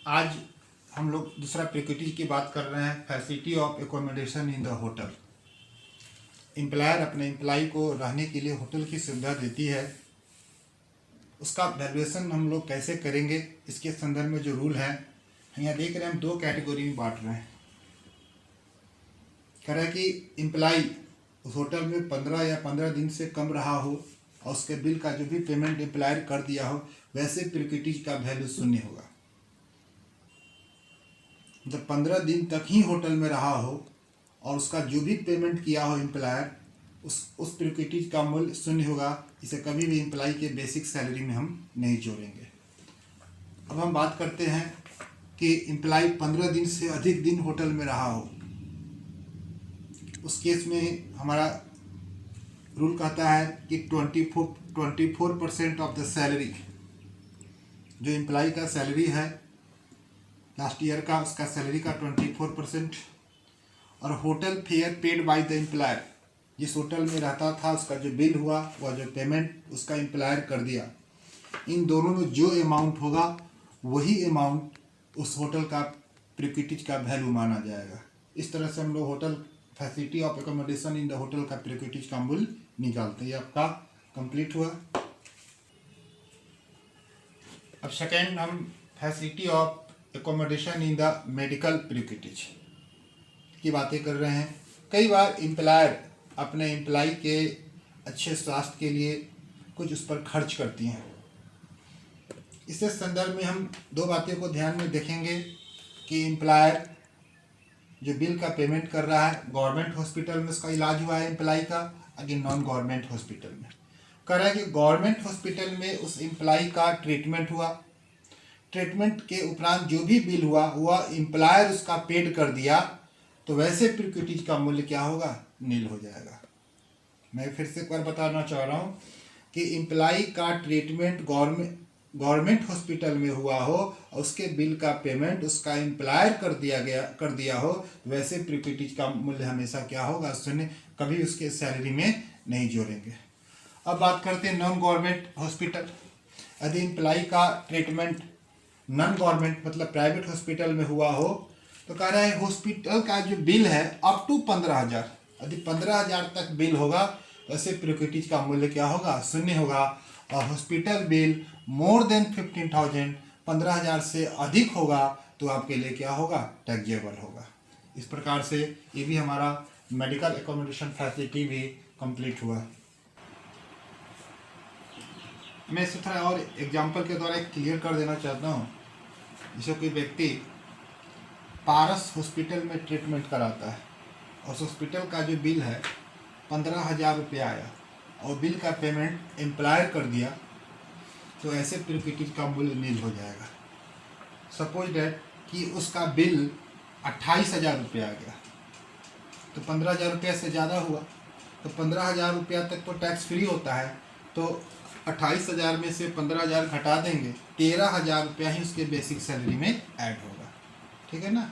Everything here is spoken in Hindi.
आज हम लोग दूसरा प्रिक्विटी की बात कर रहे हैं, facility of accommodation in the hotel. Employer अपने एम्प्लॉय को रहने के लिए होटल की सुविधा देती है, उसका वैल्यूएशन हम लोग कैसे करेंगे, इसके संदर्भ में जो रूल है यहाँ देख रहे हैं हम दो कैटेगरी में बांट रहे हैं। कह रहा है कि एम्प्लॉय उस होटल में 15 या 15 दिन से कम रहा हो और उसके बिल का जो भी पेमेंट एम्प्लॉयर कर दिया हो, वैसे प्रिक्विटी का वैल्यू शून्य होगा। जब 15 दिन तक ही होटल में रहा हो और उसका जो भी पेमेंट किया हो एम्प्लॉयर, उस प्रिक्विटी का मूल्य शून्य होगा। इसे कभी भी एम्प्लॉय के बेसिक सैलरी में हम नहीं जोड़ेंगे। अब हम बात करते हैं कि एम्प्लॉय 15 दिन से अधिक दिन होटल में रहा हो। उस केस में हमारा रूल कहता है कि 24% ऑफ द सैलरी, जो एम्प्लॉय का सैलरी है लास्ट ईयर का, उसका सैलरी का 24%, और hotel fair paid by the employer, जिस होटल में रहता था उसका जो बिल हुआ, वह जो पेमेंट उसका एम्प्लॉयर कर दिया, इन दोनों में जो अमाउंट होगा वही अमाउंट उस होटल का प्रिक्विटीज का वैल्यू माना जाएगा। इस तरह से हम लोग hotel facility of accommodation in the hotel का प्रिक्विटीज का मूल्य निकालते हैं। ये आपका कंप्लीट हुआ। अब सेकेंड हम facility of accommodation in the medical perquisites की बातें कर रहे हैं। कई बार एम्प्लॉयर अपने एम्प्लॉय के अच्छे स्वास्थ्य के लिए कुछ उस पर खर्च करती हैं। इस संदर्भ में हम दो बातें को ध्यान में देखेंगे कि एम्प्लॉयर जो बिल का पेमेंट कर रहा है, गवर्नमेंट हॉस्पिटल में उसका इलाज हुआ है एम्प्लॉय का, अगेन नॉन गवर्नमेंट हॉस्पिटल में। कह रहा है कि गवर्नमेंट हॉस्पिटल में उस एम्प्लॉय का ट्रीटमेंट हुआ, ट्रीटमेंट के उपरांत जो भी बिल हुआ वह एम्प्लॉयर उसका पेड कर दिया, तो वैसे प्रिक्विटीज का मूल्य क्या होगा, नील हो जाएगा। मैं फिर से एक बार बताना चाह रहा हूँ कि एम्प्लॉय का ट्रीटमेंट गवर्नमेंट हॉस्पिटल में हुआ हो और उसके बिल का पेमेंट उसका एम्प्लॉयर कर दिया हो, वैसे प्रिक्विटीज का मूल्य हमेशा क्या होगा, शून्य, कभी उसके सैलरी में नहीं जोड़ेंगे। अब बात करते हैं नॉन गवर्नमेंट हॉस्पिटल। यदि एम्प्लॉय का ट्रीटमेंट नॉन गवर्नमेंट मतलब प्राइवेट हॉस्पिटल में हुआ हो, तो कह रहा है हॉस्पिटल का जो बिल है अप टू 15,000, यदि 15,000 तक बिल होगा तो ऐसे प्रिक्विटीज का मूल्य क्या होगा, शून्य होगा। और हॉस्पिटल बिल मोर देन 15,000, 15,000 से अधिक होगा तो आपके लिए क्या होगा, टैक्सेबल होगा। इस प्रकार से ये भी हमारा मेडिकल एकोमोडेशन फैसिलिटी भी कंप्लीट हुआ। मैं इसे थोड़ा और एग्जांपल के द्वारा क्लियर कर देना चाहता हूँ। जैसे कोई व्यक्ति पारस हॉस्पिटल में ट्रीटमेंट कराता है और उस हॉस्पिटल का जो बिल है 15,000 रुपया आया और बिल का पेमेंट एम्प्लॉयर कर दिया, तो ऐसे प्रिक्विटीज का मूल्य नील हो जाएगा। सपोज डैट कि उसका बिल 28,000 रुपया आ गया, तो 15,000 रुपया से ज़्यादा हुआ, तो 15,000 रुपया तक तो टैक्स फ्री होता है, तो 28,000 में से 15,000 घटा देंगे, 13,000 रुपया ही उसके बेसिक सैलरी में ऐड होगा। ठीक है ना।